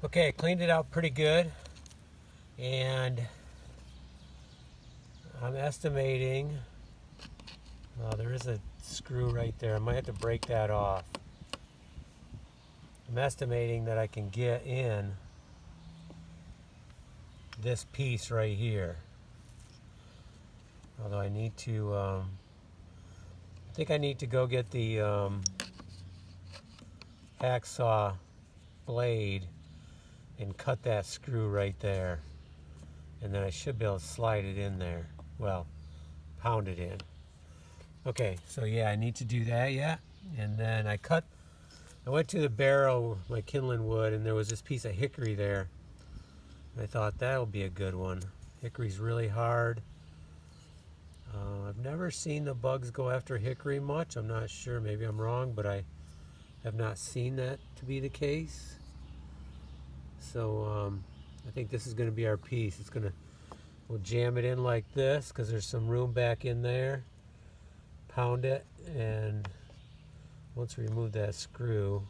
Okay, I cleaned it out pretty good, and I'm estimating, well, there is a screw right there. I might have to break that off. I'm estimating that I can get in this piece right here. Although I need to, I think I need to go get the hacksaw blade and cut that screw right there. And then I should be able to slide it in there. Well, pound it in. Okay, so yeah, I need to do that, yeah. And then I went to the barrel, my kindling wood, and there was this piece of hickory there. I thought that'll be a good one. Hickory's really hard. I've never seen the bugs go after hickory much. I'm not sure, maybe I'm wrong, but I have not seen that to be the case. So I think this is going to be our piece. We'll jam it in like this because there's some room back in there. Pound it, and once we remove that screw,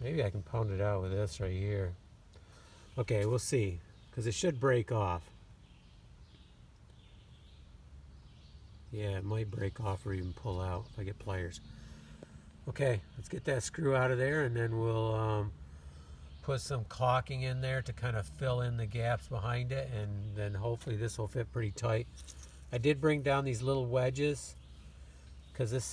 maybe I can pound it out with this right here. Okay, we'll see, because it should break off. Yeah, it might break off or even pull out if I get pliers. Okay, let's get that screw out of there, and then we'll put some caulking in there to kind of fill in the gaps behind it, and then hopefully this will fit pretty tight. I did bring down these little wedges because this side